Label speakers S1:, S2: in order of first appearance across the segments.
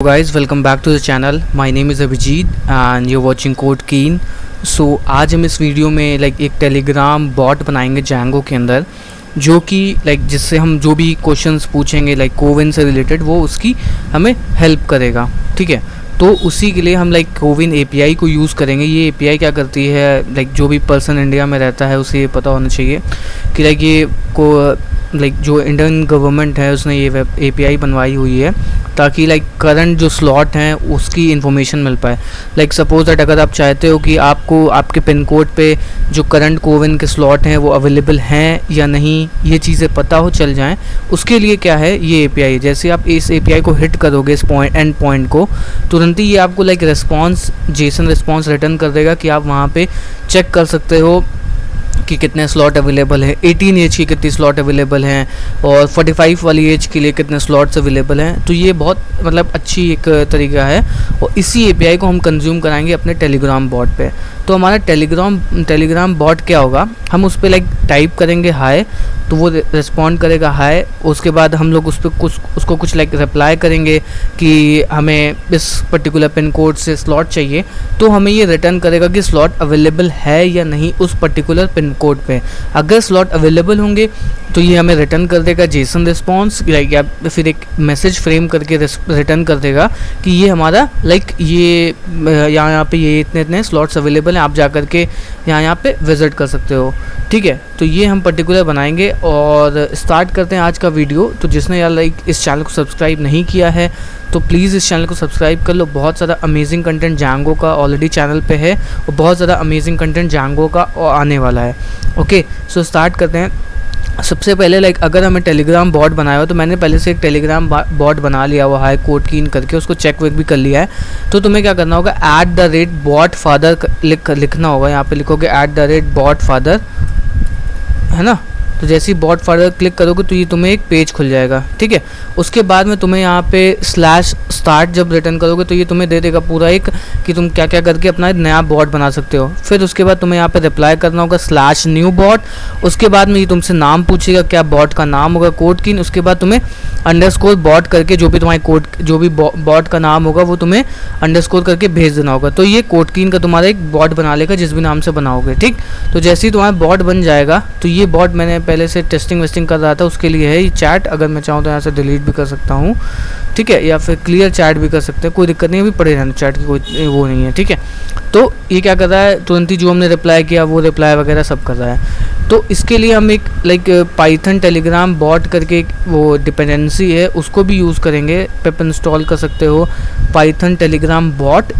S1: Guys, welcome back to the channel. My name is Abhijit and you're watching Code Keen. आज हम इस video में एक Telegram bot बनाएंगे Django के अंदर, जो कि जिससे हम जो भी क्वेश्चंस पूछेंगे कोविन से रिलेटेड वो उसकी हमें हेल्प करेगा। ठीक है, तो उसी के लिए हम कोविन API को यूज़ करेंगे। ये API क्या करती है, जो भी पर्सन इंडिया में रहता है उसे ये पता होना चाहिए कि ये को जो इंडियन गवर्नमेंट है उसने ये वेब API बनवाई हुई है ताकि करंट जो स्लॉट हैं उसकी इन्फॉर्मेशन मिल पाए। सपोज दैट अगर आप चाहते हो कि आपको आपके पिन कोड पे जो करंट कोविन के स्लॉट हैं वो अवेलेबल हैं या नहीं, ये चीज़ें पता हो चल जाएं, उसके लिए क्या है ये API। जैसे आप इस API को हिट करोगे इस एंड पॉइंट को, तुरंत ही ये आपको रिस्पॉन्स जेसन रिस्पॉन्स रिटर्न कर देगा कि आप वहाँ पे चेक कर सकते हो कि कितने स्लॉट अवेलेबल हैं, 18 एज की कितनी स्लॉट अवेलेबल हैं और 45 वाली एज के लिए कितने स्लॉट्स अवेलेबल हैं। तो ये बहुत अच्छी एक तरीका है और इसी API को हम कंज्यूम कराएंगे अपने टेलीग्राम बॉट पे। तो हमारा टेलीग्राम बॉट क्या होगा, हम उस पर टाइप करेंगे हाय, तो वो रिस्पॉन्ड करेगा हाय। उसके बाद हम लोग उस पर उसको कुछ रिप्लाई करेंगे कि हमें इस पर्टिकुलर पिन कोड से स्लॉट चाहिए, तो हमें ये रिटर्न करेगा कि स्लॉट अवेलेबल है या नहीं उस पर्टिकुलर पिन कोड पे। अगर स्लॉट अवेलेबल होंगे तो ये हमें रिटर्न कर देगा जेसन रिस्पॉन्स, या फिर एक मैसेज फ्रेम करके रिटर्न कर देगा कि ये हमारा ये यहाँ पे ये इतने स्लॉट्स अवेलेबल हैं, आप जा कर के यहाँ पे विज़िट कर सकते हो। ठीक है, तो ये हम पर्टिकुलर बनाएंगे और स्टार्ट करते हैं आज का वीडियो। तो जिसने यार इस चैनल को सब्सक्राइब नहीं किया है तो प्लीज़ इस चैनल को सब्सक्राइब कर लो। बहुत ज़्यादा अमेजिंग कंटेंट Django का ऑलरेडी चैनल पे है और बहुत ज़्यादा अमेजिंग कंटेंट Django का आने वाला है। ओके, सो स्टार्ट करते हैं। सबसे पहले अगर हमें टेलीग्राम बॉट बनाया हो तो मैंने पहले से एक टेलीग्राम बॉट बना लिया हुआ है कोड कीन करके, उसको चेक वेक भी कर लिया है। तो तुम्हें क्या करना होगा, @botfather लिखना होगा। यहाँ पे लिखोगे @botfather, है ना। तो जैसे ही botfather क्लिक करोगे तो ये तुम्हें एक पेज खुल जाएगा। ठीक है, उसके बाद में तुम्हें यहाँ पे /start जब रिटर्न करोगे तो ये तुम्हें दे देगा पूरा एक कि तुम क्या क्या करके अपना नया बॉट बना सकते हो। फिर उसके बाद तुम्हें यहाँ पे रिप्लाई करना होगा /new bot। उसके बाद में ये तुमसे नाम पूछेगा, क्या बॉट का नाम होगा कोड कीन। उसके बाद तुम्हें _bot करके जो भी तुम्हारी जो भी बॉट का नाम होगा वो तुम्हें _ करके भेज देना होगा। तो ये कोड कीन का तुम्हारा एक बॉट बना लेगा जिस भी नाम से बनाओगे। ठीक, तो जैसे ही तुम्हारा बॉट बन जाएगा तो ये बॉट मैंने पहले से टेस्टिंग वेस्टिंग कर रहा था, उसके लिए है ये चैट। अगर मैं चाहूँ तो यहाँ से डिलीट भी कर सकता हूँ, ठीक है, या फिर क्लियर चैट भी कर सकते हैं, कोई दिक्कत नहीं है, अभी पड़े रहना, चैट की कोई वो नहीं है। ठीक है, तो ये क्या कर रहा है, तुरंत ही जो हमने रिप्लाई किया वो रिप्लाई वगैरह सब कर रहा है। तो इसके लिए हम एक पाइथन टेलीग्राम बॉट करके एक वो डिपेंडेंसी है उसको भी यूज़ करेंगे। पिप इंस्टॉल कर सकते हो पाइथन टेलीग्राम बॉट,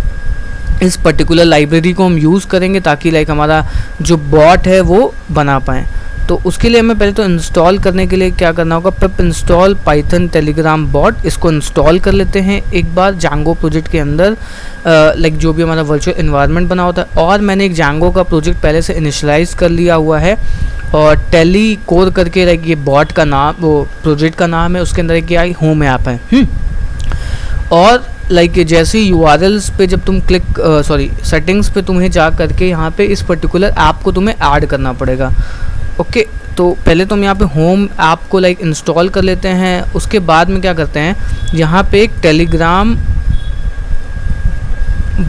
S1: इस पर्टिकुलर लाइब्रेरी को हम यूज़ करेंगे ताकि हमारा जो बॉट है वो बना पाएँ। तो उसके लिए हमें पहले तो इंस्टॉल करने के लिए क्या करना होगा, pip install python telegram bot, इसको इंस्टॉल कर लेते हैं एक बार Django प्रोजेक्ट के अंदर। जो भी हमारा वर्चुअल इन्वायरमेंट बना होता है, और मैंने एक Django का प्रोजेक्ट पहले से इनिशियलाइज कर लिया हुआ है और टेली कोर करके ये बॉट का नाम, वो प्रोजेक्ट का नाम है, उसके अंदर एक होम ऐप है। और जैसे URLs पे जब तुम सेटिंग्स पे तुम्हें जा करके यहाँ पे इस पर्टिकुलर ऐप को तुम्हें ऐड करना पड़ेगा। ओके, तो पहले तो हम यहाँ पे होम ऐप को इंस्टॉल कर लेते हैं। उसके बाद में क्या करते हैं, यहाँ पे एक टेलीग्राम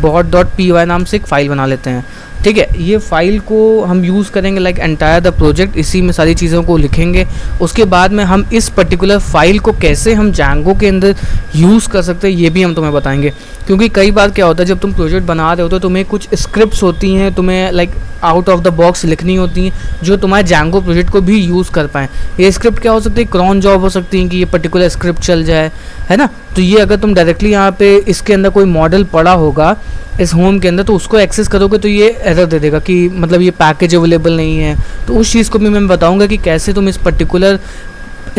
S1: bot.py नाम से एक फ़ाइल बना लेते हैं। ठीक है, ये फ़ाइल को हम यूज़ करेंगे एंटायर द प्रोजेक्ट, इसी में सारी चीज़ों को लिखेंगे। उसके बाद में हम इस पर्टिकुलर फ़ाइल को कैसे हम Django के अंदर यूज़ कर सकते हैं ये भी हम तुम्हें बताएंगे। क्योंकि कई बार क्या होता है, जब तुम प्रोजेक्ट बना रहे हो तो तुम्हें कुछ स्क्रिप्ट्स होती हैं, तुम्हें आउट ऑफ द बॉक्स लिखनी होती हैं जो तुम्हारे Django प्रोजेक्ट को भी यूज़ कर पाएँ। ये स्क्रिप्ट क्या हो सकती है, क्रॉन जॉब हो सकती है कि ये पर्टिकुलर स्क्रिप्ट चल जाए, है ना। तो ये अगर तुम डायरेक्टली यहाँ पे इसके अंदर कोई मॉडल पड़ा होगा इस होम के अंदर तो उसको एक्सेस करोगे तो ये एरर दे देगा कि ये पैकेज अवेलेबल नहीं है। तो उस चीज़ को भी मैं बताऊंगा कि कैसे तुम इस पर्टिकुलर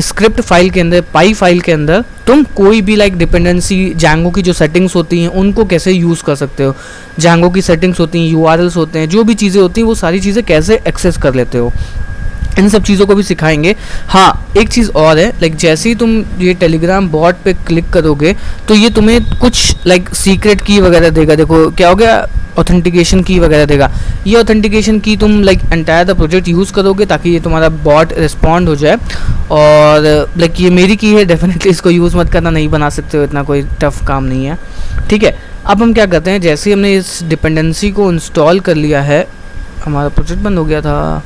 S1: स्क्रिप्ट फाइल के अंदर, पाई फाइल के अंदर तुम कोई भी डिपेंडेंसी Django की जो सेटिंग्स होती हैं उनको कैसे यूज़ कर सकते हो। Django की सेटिंग्स होती हैं, URLs होते हैं, जो भी चीज़ें होती हैं वो सारी चीज़ें कैसे एक्सेस कर लेते हो। इन सब चीज़ों को भी सिखाएंगे। हाँ, एक चीज़ और है, लाइक जैसे ही तुम ये टेलीग्राम बॉट पे क्लिक करोगे तो ये तुम्हें कुछ लाइक सीक्रेट की वगैरह देगा। देखो क्या हो गया, ऑथेंटिकेशन की वगैरह देगा। ये ऑथेंटिकेशन की तुम like entire the project use करोगे ताकि ये तुम्हारा बॉट रिस्पॉन्ड हो जाए। और लाइक ये मेरी की है, डेफिनेटली इसको यूज़ मत करना, नहीं बना सकते हो, इतना कोई टफ काम नहीं है, ठीक है। अब हम क्या करते हैं, जैसे ही हमने इस डिपेंडेंसी को इंस्टॉल कर लिया है, हमारा प्रोजेक्ट बंद हो गया था।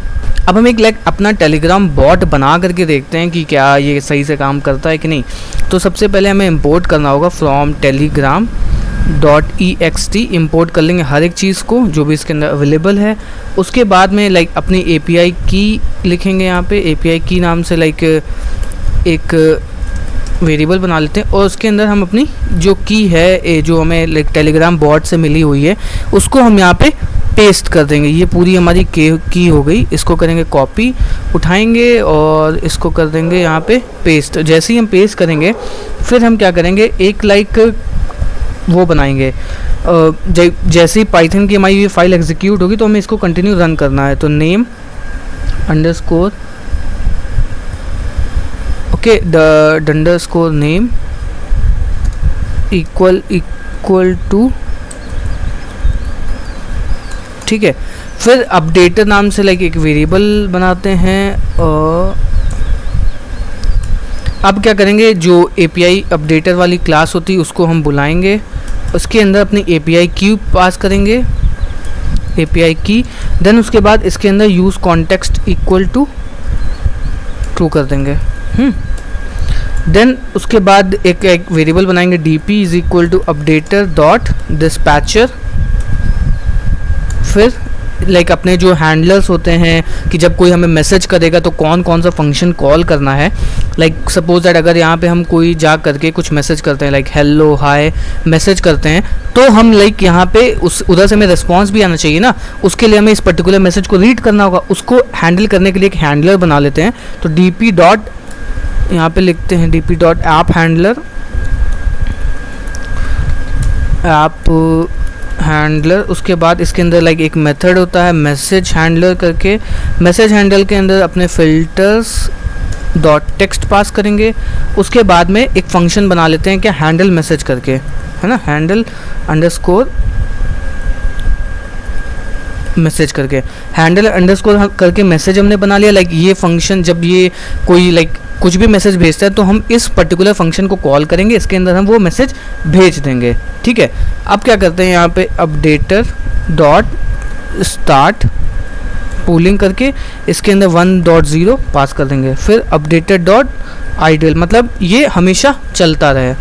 S1: अब हम एक लाइक अपना टेलीग्राम बॉट बना करके देखते हैं कि क्या ये सही से काम करता है कि नहीं। तो सबसे पहले हमें इंपोर्ट करना होगा फ्रॉम telegram.ext। इंपोर्ट कर लेंगे हर एक चीज़ को जो भी इसके अंदर अवेलेबल है। उसके बाद में लाइक अपनी API की लिखेंगे यहाँ पे, API की नाम से लाइक एक वेरिएबल बना लेते हैं और उसके अंदर हम अपनी जो की है, जो हमें लाइक टेलीग्राम बॉट से मिली हुई है, उसको हम यहाँ पे पेस्ट कर देंगे। ये पूरी हमारी की हो गई। इसको करेंगे कॉपी, उठाएंगे और इसको कर देंगे यहाँ पे पेस्ट। जैसे ही हम पेस्ट करेंगे फिर हम क्या करेंगे, एक लाइक वो बनाएंगे। जैसे ही पाइथन की हमारी ये फाइल एग्जीक्यूट होगी तो हमें इसको कंटिन्यू रन करना है। तो name underscore okay the underscore name equal to, ठीक है। फिर अपडेटर नाम से लाइक एक वेरिएबल बनाते हैं। और अब क्या करेंगे, जो API अपडेटर वाली क्लास होती है उसको हम बुलाएंगे, उसके अंदर अपनी API की पास करेंगे, API की। देन उसके बाद इसके अंदर use context equal to true कर देंगे। देन उसके बाद एक वेरिएबल बनाएंगे DP is equal to updater dot dispatcher. फिर लाइक अपने जो हैंडलर्स होते हैं कि जब कोई हमें मैसेज करेगा तो कौन कौन सा फंक्शन कॉल करना है। लाइक सपोज दैट अगर यहाँ पे हम कोई जा करके कुछ मैसेज करते हैं, लाइक हेलो हाय मैसेज करते हैं, तो हम लाइक यहाँ पे उस उधर से हमें रिस्पॉन्स भी आना चाहिए ना। उसके लिए हमें इस पर्टिकुलर मैसेज को रीड करना होगा। उसको हैंडल करने के लिए एक हैंडलर बना लेते हैं। तो DP डॉट, यहाँ पे लिखते हैं DP dot app handler, app handler. उसके बाद इसके अंदर लाइक एक मेथड होता है मैसेज हैंडलर करके। मैसेज हैंडलर के अंदर अपने फिल्टर्स डॉट टेक्स्ट पास करेंगे। उसके बाद में एक फंक्शन बना लेते हैं क्या, हैंडल मैसेज करके, है ना, हैंडल अंडरस्कोर मैसेज करके। हैंडल अंडरस्कोर करके मैसेज हमने बना लिया। लाइक ये फंक्शन जब ये कोई लाइक कुछ भी मैसेज भेजता है तो हम इस पर्टिकुलर फंक्शन को कॉल करेंगे, इसके अंदर हम वो मैसेज भेज देंगे, ठीक है। अब क्या करते हैं, यहाँ पे अपडेटर डॉट स्टार्ट पूलिंग करके इसके अंदर 1.0 पास कर देंगे। फिर अपडेटर डॉट आइडल, मतलब ये हमेशा चलता रहे।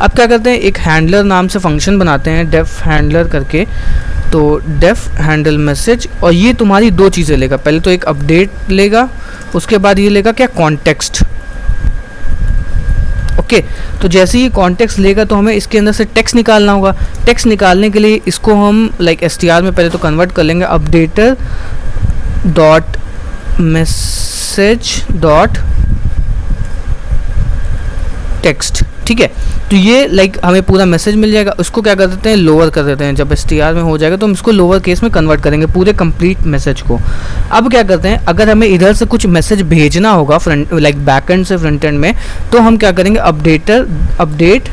S1: अब क्या करते हैं, एक हैंडलर नाम से फंक्शन बनाते हैं डेफ हैंडलर करके। तो डेफ हैंडल मैसेज, और ये तुम्हारी दो चीज़ें लेगा। पहले तो एक अपडेट लेगा, उसके बाद ये लेगा क्या, कॉन्टेक्स्ट। ओके, तो जैसे ही कॉन्टेक्स्ट लेगा तो हमें इसके अंदर से टेक्स्ट निकालना होगा। टेक्स्ट निकालने के लिए इसको हम लाइक str में पहले तो कन्वर्ट कर लेंगे, updater dot message dot text, ठीक है। तो ये लाइक हमें पूरा मैसेज मिल जाएगा। उसको क्या कर देते हैं, लोअर कर देते हैं। जब str में हो जाएगा तो हम इसको लोअर केस में कन्वर्ट करेंगे पूरे कंप्लीट मैसेज को। अब क्या करते हैं, अगर हमें इधर से कुछ मैसेज भेजना होगा फ्रंट लाइक बैकएंड से फ्रंट एंड में, तो हम क्या करेंगे, अपडेट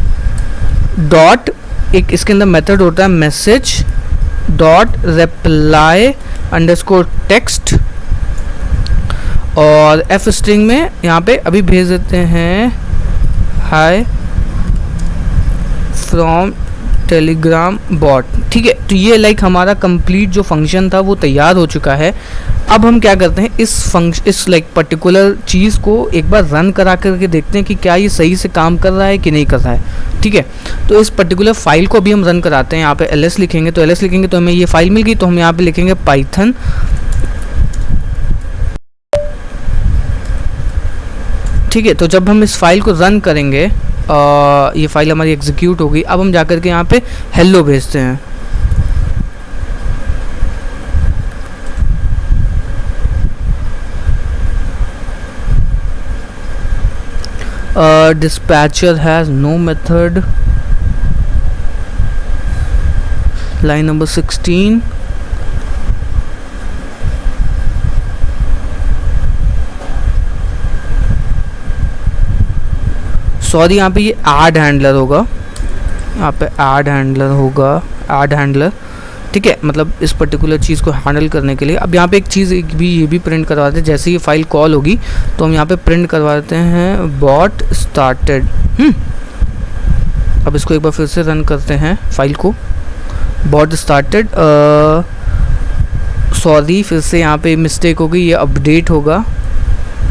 S1: डॉट एक इसके अंदर मेथड होता है message dot reply underscore text, और एफ स्ट्रिंग में यहाँ पे अभी भेज देते हैं हाय फ्रॉम टेलीग्राम बॉट, ठीक है। तो ये लाइक हमारा कंप्लीट जो फंक्शन था वो तैयार हो चुका है। अब हम क्या करते हैं, इस लाइक पर्टिकुलर चीज़ को एक बार रन करा करके देखते हैं कि क्या ये सही से काम कर रहा है कि नहीं कर रहा है, ठीक है। तो इस पर्टिकुलर फाइल को भी हम रन कराते हैं। यहाँ पे ls लिखेंगे, तो ls लिखेंगे तो हमें ये फाइल मिल गई। तो हम यहाँ पे लिखेंगे पाइथन, ठीक है। तो जब हम इस फाइल को रन करेंगे, ये फाइल हमारी एग्जीक्यूट होगी। अब हम जाकर के यहाँ पे हेलो भेजते हैं। Dispatcher has no method, line number 16। Sorry यहाँ पे ये ऐड हैंडलर होगा, यहाँ पे ऐड हैंडलर, ठीक है, मतलब इस पर्टिकुलर चीज़ को हैंडल करने के लिए। अब यहाँ पे एक चीज़ ये भी प्रिंट करवा देते हैं, जैसे ये फाइल कॉल होगी तो हम यहाँ पे प्रिंट करवा देते हैं बॉट स्टार्टेड। अब इसको एक बार फिर से रन करते हैं फाइल को, बॉट स्टार्टेड। सॉरी फिर से यहाँ पे मिस्टेक हो गई, ये अपडेट होगा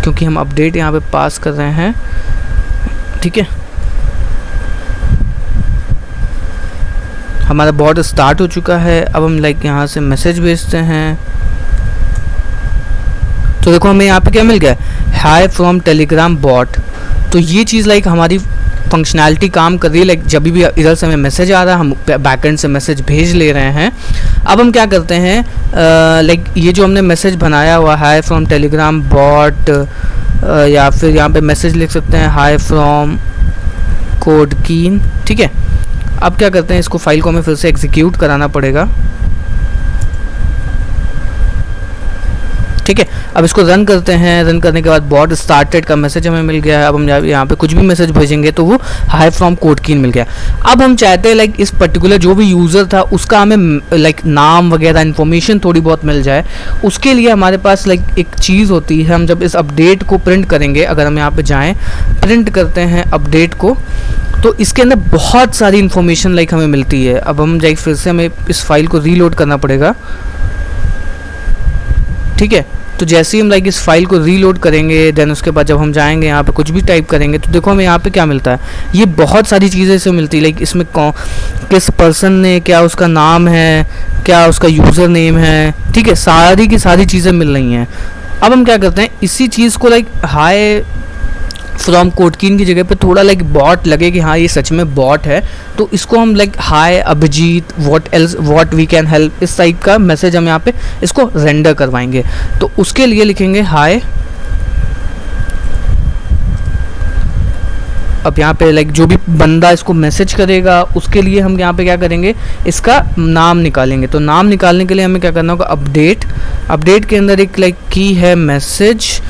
S1: क्योंकि हम अपडेट यहाँ पे पास कर रहे हैं, ठीक है। हमारा बॉट स्टार्ट हो चुका है। अब हम लाइक यहाँ से मैसेज भेजते हैं, तो देखो हमें यहाँ पे क्या मिल गया, हाय फ्रॉम टेलीग्राम बॉट। तो ये चीज़ लाइक हमारी फंक्शनैलिटी काम कर रही है, लाइक जब भी इधर से हमें मैसेज आ रहा है हम बैकएंड से मैसेज भेज ले रहे हैं। अब हम क्या करते हैं, लाइक ये जो हमने मैसेज बनाया हुआ हाय फ्रॉम टेलीग्राम बॉट, या फिर यहाँ पे मैसेज लिख सकते हैं हाय फ्रॉम कोड कीन, ठीक है। अब क्या करते हैं, इसको फाइल को हमें फिर से एग्जीक्यूट कराना पड़ेगा, ठीक है। अब इसको रन करते हैं, रन करने के बाद बॉट स्टार्टेड का मैसेज हमें मिल गया है। अब हम यहाँ पे कुछ भी मैसेज भेजेंगे तो वो हाई फ्रॉम कोड कीन मिल गया। अब हम चाहते हैं लाइक इस पर्टिकुलर जो भी यूज़र था उसका हमें लाइक नाम वगैरह इन्फॉर्मेशन थोड़ी बहुत मिल जाए। उसके लिए हमारे पास लाइक एक चीज़ होती है, हम जब इस अपडेट को प्रिंट करेंगे, अगर हम यहाँ पर जाएँ प्रिंट करते हैं अपडेट को, तो इसके अंदर बहुत सारी इन्फॉर्मेशन लाइक हमें मिलती है। अब हम जाए फिर से हमें इस फाइल को रीलोड करना पड़ेगा, ठीक है। तो जैसे ही हम लाइक इस फाइल को रीलोड करेंगे, देन उसके बाद जब हम जाएंगे यहाँ पे कुछ भी टाइप करेंगे तो देखो हमें यहाँ पे क्या मिलता है, ये बहुत सारी चीज़ें से मिलती है। लाइक इसमें किस पर्सन ने, क्या उसका नाम है, क्या उसका यूज़र नेम है, ठीक है, सारी की सारी चीज़ें मिल रही हैं। अब हम क्या करते हैं, इसी चीज़ को लाइक हाय फ्रॉम कोडकीन की जगह पे थोड़ा लाइक बॉट लगे कि हाँ ये सच में बॉट है, तो इसको हम like hi Abhijit what we can help, इस टाइप का मैसेज हम यहाँ पे इसको रेंडर करवाएंगे। तो उसके लिए लिखेंगे हाय। अब यहाँ पे लाइक जो भी बंदा इसको मैसेज करेगा उसके लिए हम यहाँ पे क्या करेंगे, इसका नाम निकालेंगे। तो नाम निकालने के लिए हमें क्या करना होगा, अपडेट के अंदर एक लाइक की है मैसेज।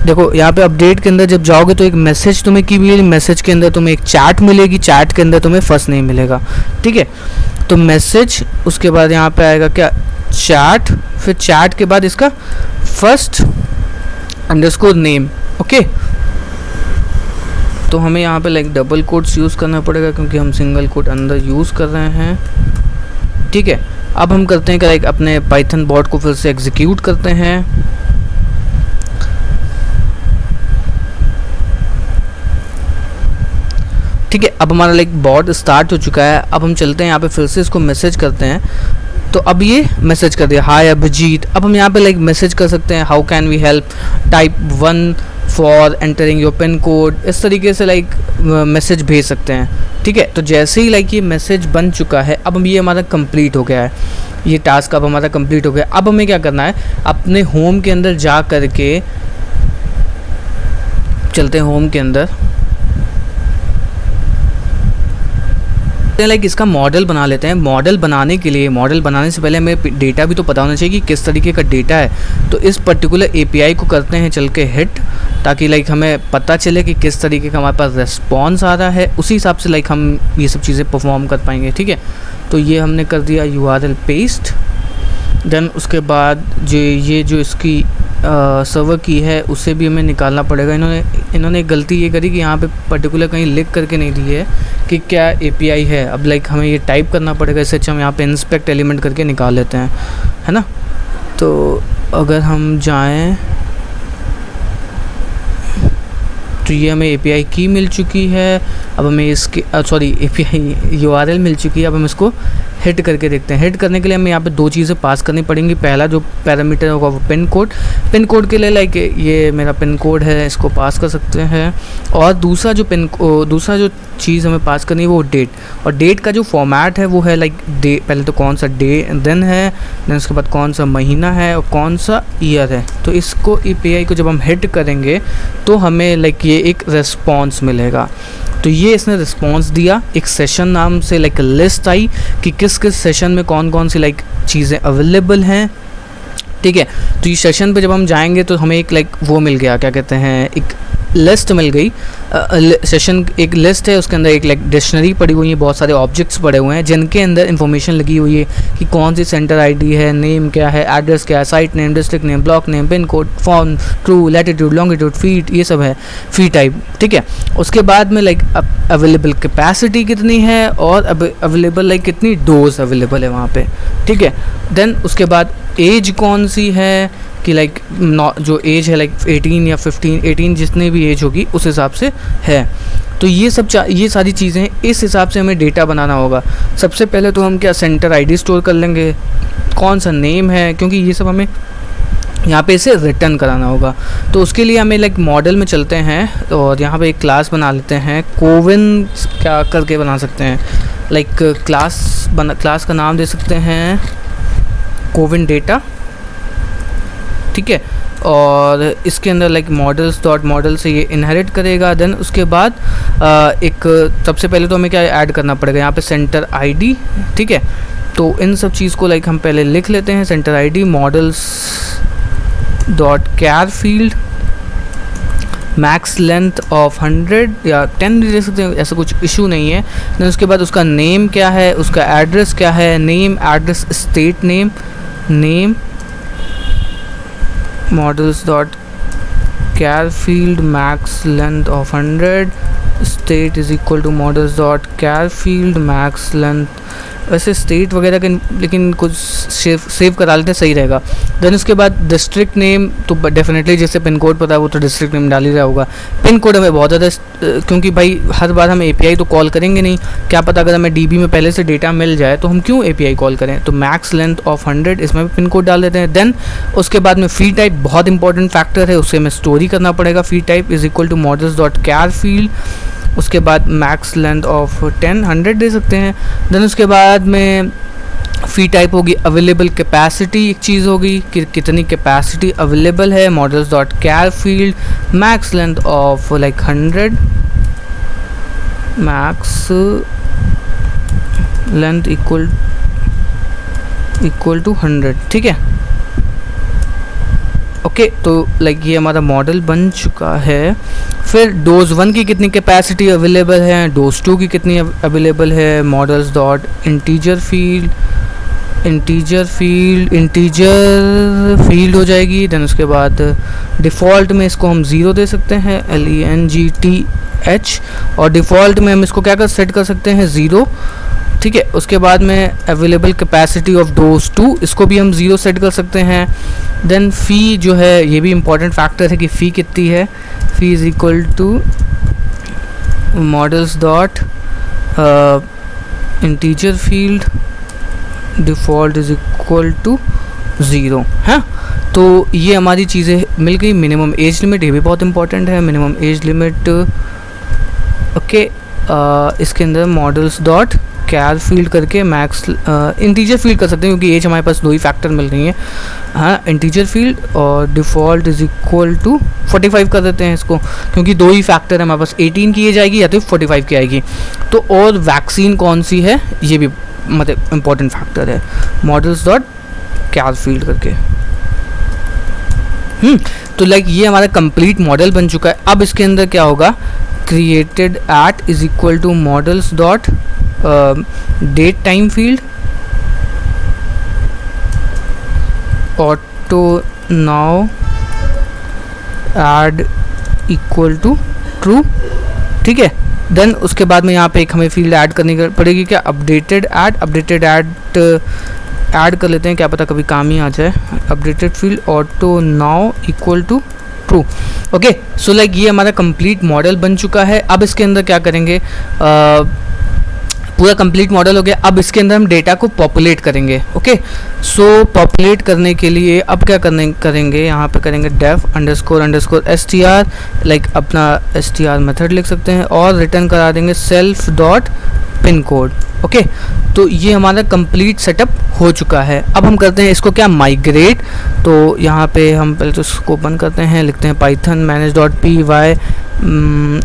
S1: देखो यहाँ पे अपडेट के अंदर जब जाओगे तो एक मैसेज तुम्हें की मिलेगी, मैसेज के अंदर तुम्हें एक चैट मिलेगी, चैट के अंदर तुम्हें फर्स्ट नेम मिलेगा, ठीक है। तो मैसेज, उसके बाद यहाँ पे आएगा क्या, चैट, फिर चैट के बाद इसका फर्स्ट अंडरस्कोर नेम, ओके। तो हमें यहाँ पे लाइक डबल कोट्स यूज़ करना पड़ेगा क्योंकि हम सिंगल कोट अंदर यूज़ कर रहे हैं, ठीक है। अब हम करते हैं कि लाइक अपने पाइथन बॉट को फिर से एग्जीक्यूट करते हैं, ठीक है। अब हमारा लाइक बॉट स्टार्ट हो चुका है। अब हम चलते हैं यहाँ पे फिर से इसको मैसेज करते हैं, तो अब ये मैसेज कर दिया हाय अभिजीत। अब हम यहाँ पे लाइक मैसेज कर सकते हैं how can we help, type 1 for entering your pin code, इस तरीके से लाइक मैसेज भेज सकते हैं, ठीक है। तो जैसे ही लाइक ये मैसेज बन चुका है, अब हम ये हमारा कंप्लीट हो गया है, ये टास्क अब हमारा कंप्लीट हो गया। अब हमें क्या करना है, अपने होम के अंदर जा करके चलते हैं, होम के अंदर लाइक इसका मॉडल बना लेते हैं। मॉडल बनाने के लिए, मॉडल बनाने से पहले हमें डेटा भी तो पता होना चाहिए कि किस तरीके का डेटा है। तो इस पर्टिकुलर एपीआई को करते हैं चल के हिट, ताकि लाइक हमें पता चले कि किस तरीके का हमारे पास रिस्पॉन्स आ रहा है, उसी हिसाब से लाइक हम ये सब चीज़ें परफॉर्म कर पाएंगे, ठीक है। तो ये हमने कर दिया URL पेस्ट। देन उसके बाद ये जो इसकी सर्वर की है उसे भी हमें निकालना पड़ेगा। इन्होंने एक गलती ये करी कि यहाँ पे पर्टिकुलर कहीं लिख करके नहीं दी है कि क्या एपीआई है। अब लाइक हमें ये टाइप करना पड़ेगा, इससे अच्छा हम यहाँ पे इंस्पेक्ट एलिमेंट करके निकाल लेते हैं, है ना। तो अगर हम जाएं तो ये हमें एपीआई की मिल चुकी है। अब हमें इसकी एपीआई URL मिल चुकी है। अब हम इसको हिट करके देखते हैं। हिट करने के लिए हमें यहाँ पे दो चीज़ें पास करनी पड़ेंगी। पहला जो पैरामीटर होगा वो पिन कोड के लिए लाइक ये मेरा पिन कोड है, इसको पास कर सकते हैं। और दूसरा जो चीज़ हमें पास करनी है वो डेट, और डेट का जो फॉर्मेट है वो है लाइक डे, पहले तो कौन सा दिन है, देन उसके बाद कौन सा महीना है और कौन सा ईयर है। तो इसको एपीआई को जब हम हिट करेंगे तो हमें लाइक ये एक रिस्पॉन्स मिलेगा। तो ये इसने रिस्पॉन्स दिया, एक सेशन नाम से लाइक लिस्ट आई कि किस किस सेशन में कौन कौन सी लाइक चीज़ें अवेलेबल हैं, ठीक है। तो ये सेशन पे जब हम जाएंगे तो हमें एक लाइक वो मिल गया, क्या कहते हैं, एक लिस्ट मिल गई, सेशन एक लिस्ट है, उसके अंदर एक लाइक डिक्शनरी पड़ी हुई है, बहुत सारे ऑब्जेक्ट्स पड़े हुए हैं जिनके अंदर इन्फॉर्मेशन लगी हुई है कि कौन सी सेंटर आईडी है, नेम क्या है, एड्रेस क्या है, site name, district name, block name, pin code, form, true, latitude, longitude, feet, ये सब है, फी टाइप, ठीक है। उसके बाद में लाइक अवेलेबल कैपेसिटी कितनी है और अवेलेबल लाइक कितनी डोज अवेलेबल है वहाँ पे, ठीक है। देन उसके बाद एज कौन सी है कि लाइक जो एज है लाइक 18 या 15, 18 जितनी भी एज होगी उस हिसाब से है। तो ये सारी चीज़ें हैं, इस हिसाब से हमें डेटा बनाना होगा। सबसे पहले तो हम क्या सेंटर आईडी स्टोर कर लेंगे, कौन सा नेम है, क्योंकि ये सब हमें यहाँ पे इसे रिटर्न कराना होगा। तो उसके लिए हमें लाइक मॉडल में चलते हैं और यहाँ पे एक क्लास बना लेते हैं, कोविन क्या करके बना सकते हैं, लाइक क्लास का नाम दे सकते हैं कोविन डेटा, ठीक है। और इसके अंदर लाइक मॉडल्स डॉट मॉडल से ये इनहेरिट करेगा। देन उसके बाद एक सबसे पहले तो हमें क्या ऐड करना पड़ेगा यहाँ पे सेंटर आईडी, ठीक है। तो इन सब चीज़ को लाइक हम पहले लिख लेते हैं, centre ID models dot char field, max length of 100 या 10 भी दे सकते हैं, ऐसा कुछ इशू नहीं है। देन उसके बाद उसका नेम क्या है, उसका एड्रेस क्या है, name, address, state name, name models dot char field max length of 100, state is equal to models dot char field max length, वैसे स्टेट वगैरह के लेकिन कुछ सेव करा लेते हैं, सही रहेगा। देन उसके बाद डिस्ट्रिक्ट नेम तो डेफिनेटली जैसे पिन कोड पता है वो तो डिस्ट्रिक्ट नेम डाल ही रहा होगा। पिन कोड हमें बहुत ज़्यादा, क्योंकि भाई हर बार हम एपीआई तो कॉल करेंगे नहीं, क्या पता अगर हमें डीबी में पहले से डेटा मिल जाए तो हम क्यों एपीआई कॉल करें। तो मैक्स लेंथ ऑफ 100 इसमें भी पिन कोड डाल देते हैं। देन उसके बाद में फी टाइप बहुत इंपॉर्टेंट फैक्टर है, उससे हमें स्टोरी करना पड़ेगा, fee type is equal to models dot char field, उसके बाद मैक्स लेंथ ऑफ 100 दे सकते हैं। देन उसके बाद में फी टाइप होगी अवेलेबल कैपेसिटी, एक चीज़ होगी कि कितनी कैपेसिटी अवेलेबल है, models dot char field max length of like 100, max length equal to 100, ठीक है। ओके तो लाइक ये हमारा मॉडल बन चुका है। फिर डोज 1 की कितनी कैपेसिटी अवेलेबल है, डोज 2 की कितनी अवेलेबल है, मॉडल्स डॉट इंटीजर फील्ड हो जाएगी। देन उसके बाद डिफ़ॉल्ट में इसको हम 0 दे सकते हैं, LENGTH, और डिफ़ॉल्ट में हम इसको क्या सेट कर सकते हैं 0, ठीक है। उसके बाद में अवेलेबल कैपेसिटी ऑफ डोज 2 इसको भी हम 0 सेट कर सकते हैं। देन फ़ी जो है ये भी इम्पॉर्टेंट फैक्टर है कि फ़ी कितनी है, fee is equal to models dot integer field default is equal to 0 है। तो ये हमारी चीज़ें मिल गई। मिनिमम एज लिमिट ये भी बहुत इंपॉर्टेंट है, मिनिमम एज लिमिट, ओके। इसके अंदर मॉडल्स डॉट कैर फील्ड करके मैक्स इंटीजर फील्ड कर सकते हैं क्योंकि एज हमारे पास 2 ही फैक्टर मिल रही हैं, हाँ, इंटीजर फील्ड, और डिफ़ॉल्ट इज़ इक्वल टू 45 कर देते हैं इसको, क्योंकि 2 ही फैक्टर है हमारे पास, 18 की एज आएगी या तो 45 की आएगी। तो और वैक्सीन कौन सी है ये भी मतलब इम्पॉर्टेंट फैक्टर है, मॉडल्स डॉट कैर फील्ड करके। तो लाइक ये हमारा कंप्लीट मॉडल बन चुका है। अब इसके अंदर क्या होगा, created at is equal to models dot date time field auto now add equal to true, ठीक है। देन उसके बाद में यहाँ पे एक हमें फील्ड ऐड करनी पड़ेगी, क्या, अपडेटेड ऐड कर लेते हैं, क्या पता कभी काम ही आ जाए। Updated field auto now equal to true, okay. So like ये हमारा कंप्लीट मॉडल बन चुका है। अब इसके अंदर क्या करेंगे, पूरा कंप्लीट मॉडल हो गया। अब इसके अंदर हम डेटा को पॉपुलेट करेंगे, ओके। सो पॉपुलेट करने के लिए अब क्या करेंगे, यहाँ पे करेंगे डेफ __ str, लाइक अपना str मेथड लिख सकते हैं और रिटर्न करा देंगे self dot pin code, okay. तो ये हमारा कंप्लीट सेटअप हो चुका है। अब हम करते हैं इसको क्या, माइग्रेट। तो यहाँ पे हम पहले तो इसको ओपन करते हैं, लिखते हैं python manage.py।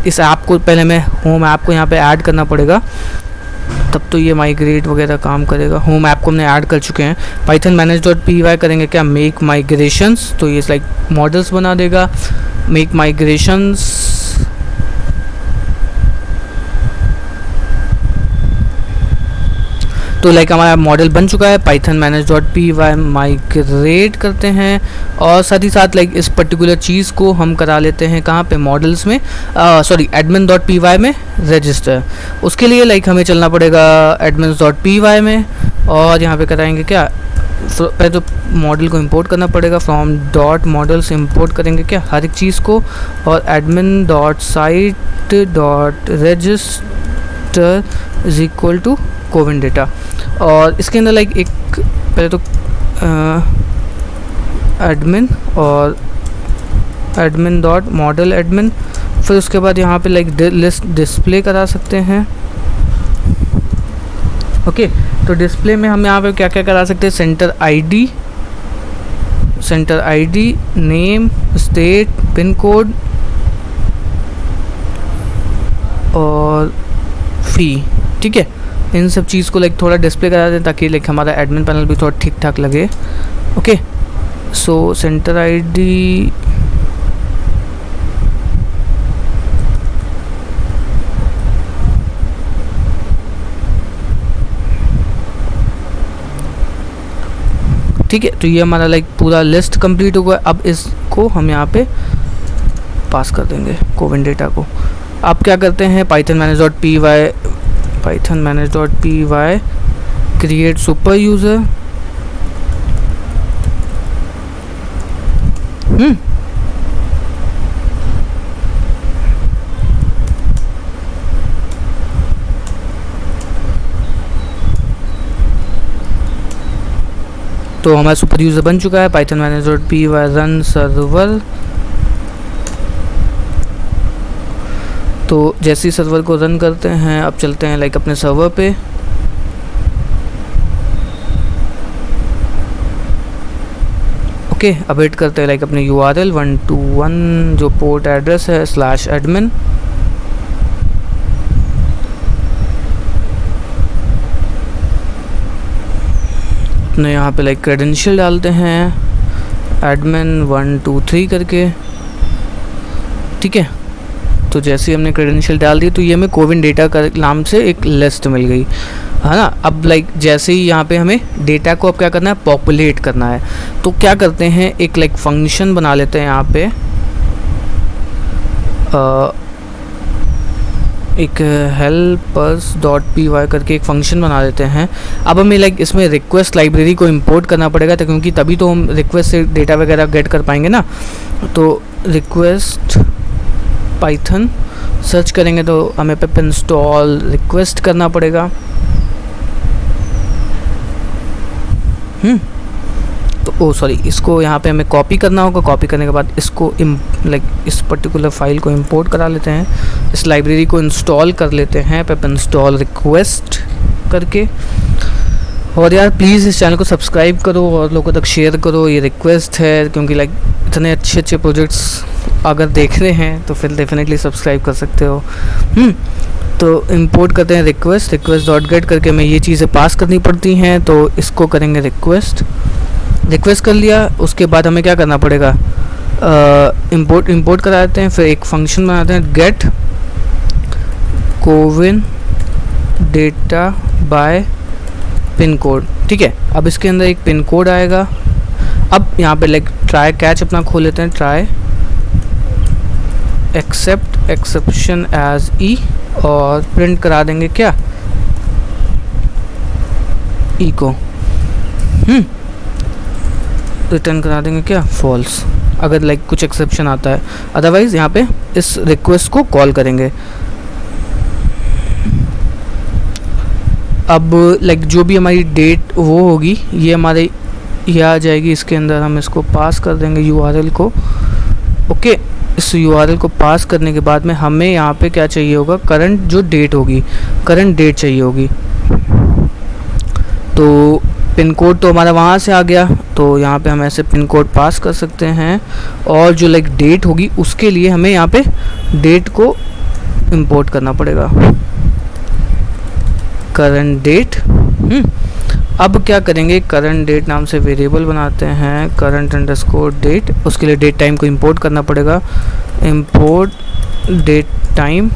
S1: इस ऐप को पहले मैं होम ऐप को यहाँ पे ऐड करना पड़ेगा, तब तो ये माइग्रेट वगैरह काम करेगा। होम ऐप को हमने ऐड कर चुके हैं। python manage.py करेंगे क्या, मेक माइग्रेशंस, तो ये लाइक मॉडल्स बना देगा। मेक माइग्रेशंस तो लाइक हमारा मॉडल बन चुका है। पाइथन manage.py माइग्रेट करते हैं और साथ ही साथ लाइक इस पर्टिकुलर चीज़ को हम करा लेते हैं कहाँ पे, मॉडल्स में, सॉरी admin.py में रजिस्टर। उसके लिए लाइक हमें चलना पड़ेगा admins.py में और यहाँ पे कराएंगे क्या, पहले तो मॉडल को इंपोर्ट करना पड़ेगा, फ्रॉम डॉट मॉडल से इंपोर्ट करेंगे क्या हर एक चीज़ को, और admin.site.register is equal to CoWIN data. और इसके अंदर लाइक एक पहले तो एडमिन और एडमिन डॉट मॉडल एडमिन, फिर उसके बाद यहाँ पे लाइक लिस्ट डिस्प्ले करा सकते हैं। ओके तो डिस्प्ले में हम यहाँ पे क्या क्या करा सकते हैं, centre ID, name, state, pin code और फी। ठीक है, इन सब चीज़ को लाइक थोड़ा डिस्प्ले करा दें ताकि लाइक हमारा एडमिन पैनल भी थोड़ा ठीक ठाक लगे। ओके सो सेंटर आईडी ठीक है, तो ये हमारा लाइक पूरा लिस्ट कंप्लीट हो गया। अब इसको हम यहाँ पे पास कर देंगे कोविन डेटा को। आप क्या करते हैं, python manage.py create super user, तो हमारा सुपर यूज़र बन चुका है। पाइथन manage.py रन सर्वर, तो जैसे ही सर्वर को रन करते हैं अब चलते हैं लाइक अपने सर्वर पे। ओके अब वेट करते हैं लाइक अपने URL 121 जो पोर्ट एड्रेस है /admin। अपने यहाँ पे लाइक क्रेडेंशियल डालते हैं admin 123 करके। ठीक है, तो जैसे ही हमने क्रेडेंशियल डाल दी तो ये हमें कोविन डेटा का नाम से एक लिस्ट मिल गई है ना। अब लाइक जैसे ही यहाँ पे हमें डेटा को अब क्या करना है, पॉपुलेट करना है, तो क्या करते हैं एक लाइक फंक्शन बना लेते हैं यहाँ पे, एक helpers.py करके एक फंक्शन बना देते हैं। अब हमें लाइक इसमें रिक्वेस्ट लाइब्रेरी को इंपोर्ट करना पड़ेगा क्योंकि तभी तो हम रिक्वेस्ट से डेटा वगैरह गेट कर पाएंगे ना। तो रिक्वेस्ट पाइथन सर्च करेंगे तो हमें पिप इंस्टॉल रिक्वेस्ट करना पड़ेगा। तो सॉरी, इसको यहाँ पे हमें कॉपी करना होगा। कॉपी करने के बाद इसको लाइक इस पर्टिकुलर फाइल को इंपोर्ट करा लेते हैं, इस लाइब्रेरी को इंस्टॉल कर लेते हैं पिप इंस्टॉल रिक्वेस्ट करके। और यार प्लीज़ इस चैनल को सब्सक्राइब करो और लोगों तक शेयर करो, ये रिक्वेस्ट है, क्योंकि लाइक इतने अच्छे अच्छे प्रोजेक्ट्स अगर देख रहे हैं तो फिर डेफिनेटली सब्सक्राइब कर सकते हो। तो इंपोर्ट करते हैं रिक्वेस्ट.गेट करके हमें ये चीज़ें पास करनी पड़ती हैं। तो इसको करेंगे रिक्वेस्ट कर लिया। उसके बाद हमें क्या करना पड़ेगा, इंपोर्ट करा देते हैं, फिर एक फंक्शन बनाते हैं get CoWIN data by pin code. ठीक है, अब इसके अंदर एक पिन कोड आएगा। अब यहाँ पे लाइक ट्राई कैच अपना खोल लेते हैं, ट्राई एक्सेप्ट एक्सेप्शन एज ई और प्रिंट करा देंगे क्या, ई को रिटर्न करा देंगे क्या, फॉल्स, अगर लाइक कुछ एक्सेप्शन आता है। अदरवाइज यहाँ पे इस रिक्वेस्ट को कॉल करेंगे। अब लाइक जो भी हमारी डेट वो होगी ये हमारे ये आ जाएगी, इसके अंदर हम इसको पास कर देंगे URL को। ओके, इस URL को पास करने के बाद में हमें यहाँ पे क्या चाहिए होगा, करंट जो डेट होगी, करंट डेट चाहिए होगी। तो पिन कोड तो हमारा वहाँ से आ गया, तो यहाँ पे हम ऐसे पिन कोड पास कर सकते हैं। और जो लाइक डेट होगी उसके लिए हमें यहाँ पे डेट को इंपोर्ट करना पड़ेगा, करंट डेट। अब क्या करेंगे, करंट डेट नाम से वेरिएबल बनाते हैं, करंट अंडरस्कोर डेट। उसके लिए डेट टाइम को इंपोर्ट करना पड़ेगा, इंपोर्ट डेट टाइम।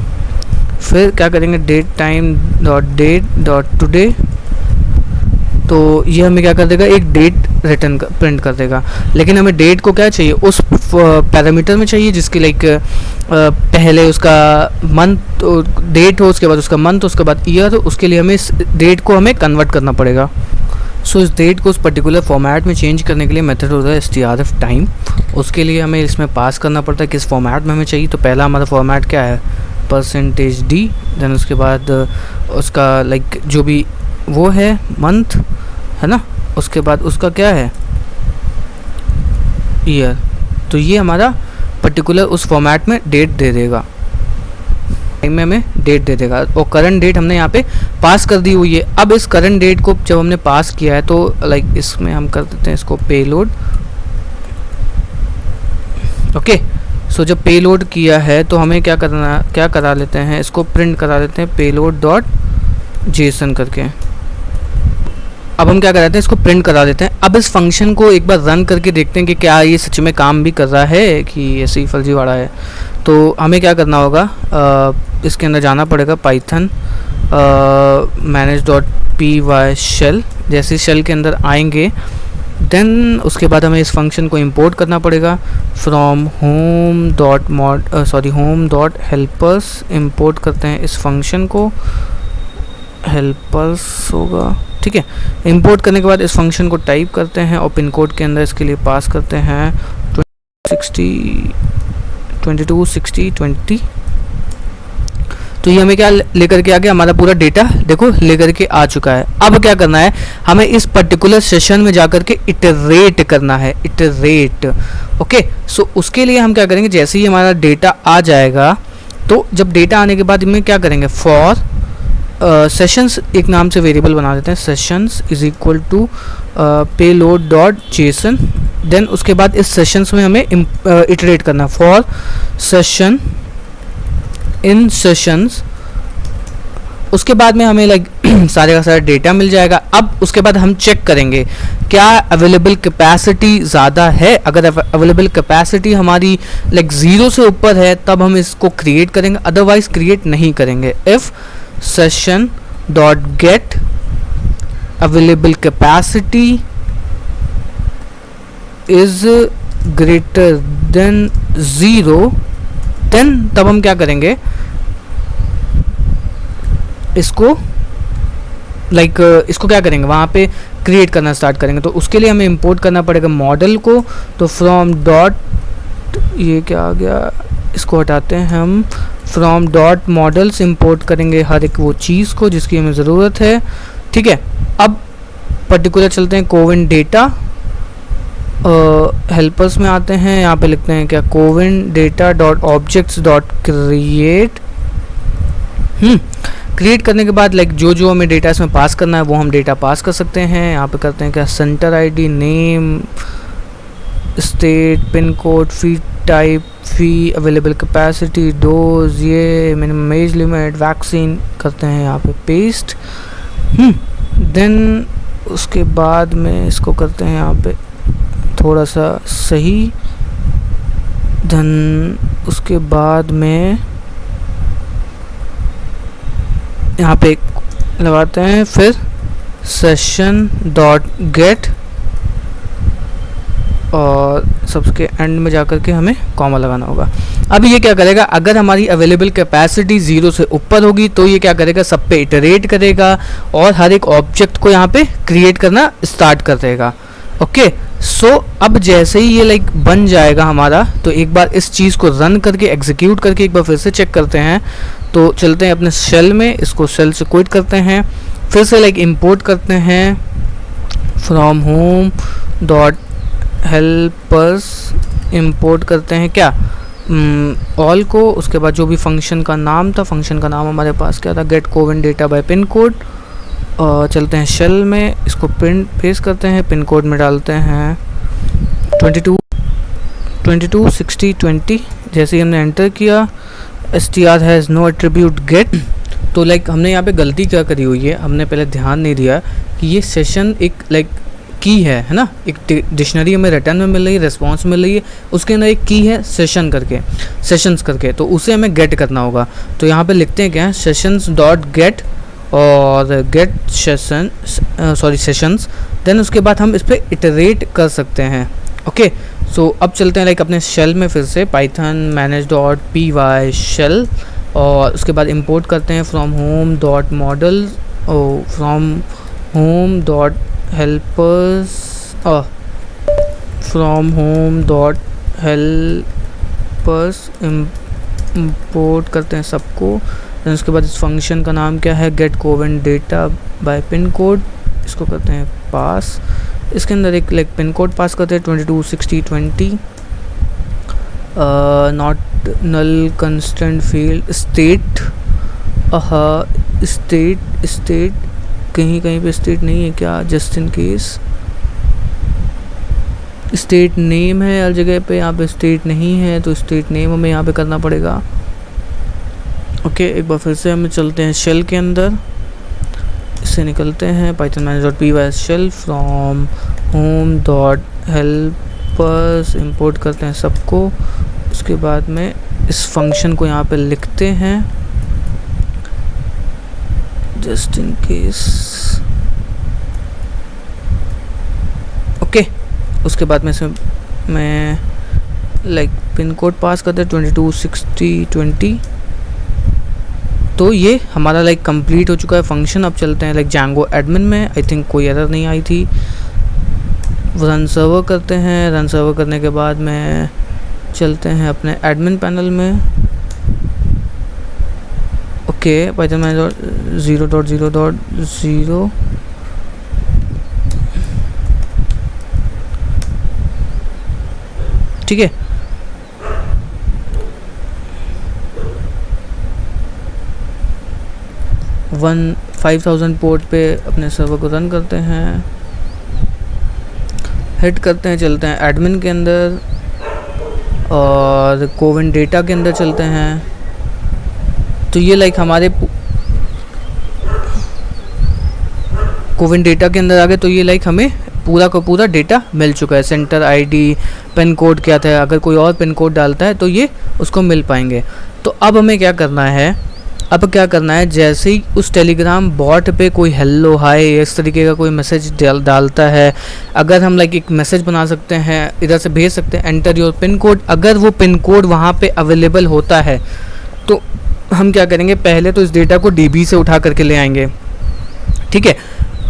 S1: फिर क्या करेंगे, date time dot date dot today तो ये हमें क्या कर देगा, एक डेट रिटर्न प्रिंट कर देगा। लेकिन हमें डेट को क्या चाहिए, उस पैरामीटर में चाहिए जिसकी लाइक पहले उसका मंथ डेट हो, उसके बाद उसका मंथ, उसके बाद ईयर हो। उसके लिए हमें इस डेट को हमें कन्वर्ट करना पड़ेगा। सो इस डेट को उस पर्टिकुलर फॉर्मेट में चेंज करने के लिए मेथड होता है strf टाइम। उसके लिए हमें इसमें पास करना पड़ता है किस फॉर्मेट में हमें चाहिए। तो पहला हमारा फॉर्मेट क्या है, %d, देन उसके बाद उसका लाइक जो भी वो है मंथ है ना, उसके बाद उसका क्या है ईयर। तो ये हमारा पर्टिकुलर उस फॉर्मेट में डेट दे देगा, टाइम में हमें डेट दे देगा। और करंट डेट हमने यहाँ पे पास कर दी हुई है। अब इस करंट डेट को जब हमने पास किया है तो लाइक इसमें हम कर देते हैं इसको पेलोड। ओके, सो जब पेलोड किया है तो हमें क्या करा लेते हैं, इसको प्रिंट करा लेते हैं पेलोड डॉट जेसन करके। अब हम क्या कराते हैं, इसको प्रिंट करा देते हैं। अब इस फंक्शन को एक बार रन करके देखते हैं कि क्या ये सच में काम भी कर रहा है कि ऐसे ही फर्जीवाड़ा है। तो हमें क्या करना होगा, इसके अंदर जाना पड़ेगा पाइथन manage.py शेल। जैसे शेल के अंदर आएंगे देन उसके बाद हमें इस फंक्शन को इंपोर्ट करना पड़ेगा फ्रॉम home.helpers। इंपोर्ट करते हैं इस फंक्शन को, हेल्पर्स होगा, ठीक है। इंपोर्ट करने के बाद इस फंक्शन को टाइप करते हैं और पिन कोड के अंदर इसके लिए पास करते हैं 226020। तो ये हमें क्या लेकर के आ गया, हमारा पूरा डेटा देखो लेकर के आ चुका है। अब क्या करना है, हमें इस पर्टिकुलर सेशन में जाकर के इटरेट करना है, इटरेट। ओके, सो उसके लिए हम क्या करेंगे, जैसे ही हमारा डेटा आ जाएगा तो जब डेटा आने के बाद में क्या करेंगे, फॉर सेशंस एक नाम से वेरिएबल बना देते हैं, sessions is equal to payload dot JSON. Then उसके बाद इस सेशंस में हमें इटरेट करना, फॉर सेशन इन सेशंस। उसके बाद में हमें लाइक सारे का सारा डेटा मिल जाएगा। अब उसके बाद हम चेक करेंगे क्या अवेलेबल कैपेसिटी ज़्यादा है। अगर अवेलेबल कैपेसिटी हमारी लाइक 0 से ऊपर है तब हम इसको क्रिएट करेंगे, अदरवाइज क्रिएट नहीं करेंगे। If session dot get available capacity is greater than 0 then तब हम क्या करेंगे, इसको लाइक इसको क्या करेंगे, वहाँ पे क्रिएट करना स्टार्ट करेंगे। तो उसके लिए हमें इंपोर्ट करना पड़ेगा मॉडल को। तो फ्रॉम डॉट, ये क्या आ गया, इसको हटाते हैं हम, फ्रॉम डॉट मॉडल्स इंपोर्ट करेंगे हर एक वो चीज़ को जिसकी हमें ज़रूरत है, ठीक है। अब पर्टिकुलर चलते हैं कोविन डेटा, हेल्पर्स में आते हैं, यहाँ पे लिखते हैं क्या, CoWIN data dot objects dot create. Create करने के बाद लाइक जो हमें डेटा इसमें पास करना है वो हम डेटा पास कर सकते हैं। यहाँ पे करते हैं क्या, centre ID, name, state, pin code, fee type, fee, available capacity, dose, ये मिनिमम एज लिमिट, वैक्सीन करते हैं यहाँ पे पेस्ट। देन उसके बाद में इसको करते हैं यहाँ पे थोड़ा सा सही। देन उसके बाद में यहाँ पे लगाते हैं फिर सेशन डॉट गेट और सबके एंड में जाकर के हमें कॉमा लगाना होगा। अब ये क्या करेगा, अगर हमारी अवेलेबल कैपेसिटी 0 से ऊपर होगी तो ये क्या करेगा, सब पे इटरेट करेगा और हर एक ऑब्जेक्ट को यहाँ पे क्रिएट करना स्टार्ट कर देगा। ओके, सो अब जैसे ही ये लाइक बन जाएगा हमारा, तो एक बार इस चीज़ को रन करके एग्जीक्यूट करके एक बार फिर से चेक करते हैं। तो चलते हैं अपने शेल में, इसको शेल से क्विट करते हैं, फिर से लाइक इंपोर्ट करते हैं from home dot helpers. Import करते हैं क्या, ऑल को। उसके बाद जो भी फंक्शन का नाम था, फंक्शन का नाम हमारे पास क्या था, get CoWIN data by pin code. चलते हैं शेल में, इसको प्रिंट पेस्ट करते हैं, पिन कोड में डालते हैं 226020। जैसे ही हमने एंटर किया, str has no attribute get. तो लाइक हमने यहाँ पे गलती क्या करी हुई है, हमने पहले ध्यान नहीं दिया कि ये सेशन एक लाइक की है ना, एक डिक्शनरी हमें रिटर्न में मिल रही है, रिस्पॉन्स मिल रही है, उसके अंदर एक की है सेशन करके, सेशंस करके, तो उसे हमें गेट करना होगा। तो यहाँ पे लिखते हैं क्या, सेशंस डॉट गेट और गेट सेशंस। देन उसके बाद हम इस पर इटरेट कर सकते हैं। ओके, सो अब चलते हैं लाइक अपने शेल में फिर से पाइथन manage.py शेल, और उसके बाद इंपोर्ट करते हैं from home dot model from home dot helpers from home dot helpers import करते हैं सबको। देन उसके बाद इस फंक्शन का नाम क्या है, get CoWIN data by pin code, इसको करते हैं पास। इसके अंदर एक लाइक पिन कोड पास करते हैं 226020, not null constraint field, state state कहीं पे स्टेट नहीं है क्या, just in case state name है हर जगह पे, यहाँ पे स्टेट नहीं है तो स्टेट नेम हमें यहाँ पे करना पड़ेगा। ओके, एक बार फिर से हमें चलते हैं शेल के अंदर, इससे निकलते हैं python manage.py shell from home dot helpers, import करते हैं सबको। उसके बाद में इस फंक्शन को यहाँ पे लिखते हैं जस्ट इन केस। ओके, उसके बाद में से मैं लाइक पिन कोड पास करते हैं 226020। तो ये हमारा लाइक कंप्लीट हो चुका है फंक्शन। अब चलते हैं लाइक Django एडमिन में, आई थिंक कोई एरर नहीं आई थी। रन सर्वर करते हैं, रन सर्वर करने के बाद में चलते हैं अपने एडमिन पैनल में। ओके, पाइथन मैनेजर 0.0.0 ठीक है। वन 5000 पोर्ट पे अपने सर्वर को रन करते हैं, हिट करते हैं, चलते हैं एडमिन के अंदर और कोविन डेटा के अंदर चलते हैं। तो ये लाइक हमारे कोविन डेटा के अंदर आ गए। तो ये लाइक हमें पूरा का पूरा डेटा मिल चुका है। सेंटर आईडी, पिन कोड क्या था, अगर कोई और पिन कोड डालता है तो ये उसको मिल पाएंगे। तो अब हमें क्या करना है, जैसे ही उस टेलीग्राम बॉट पे कोई हेलो हाय इस तरीके का कोई मैसेज डालता है, अगर हम लाइक एक मैसेज बना सकते हैं, इधर से भेज सकते हैं एंटर योर पिन कोड। अगर वो पिन कोड वहाँ पे अवेलेबल होता है तो हम क्या करेंगे, पहले तो इस डेटा को डीबी से उठा करके ले आएंगे, ठीक है।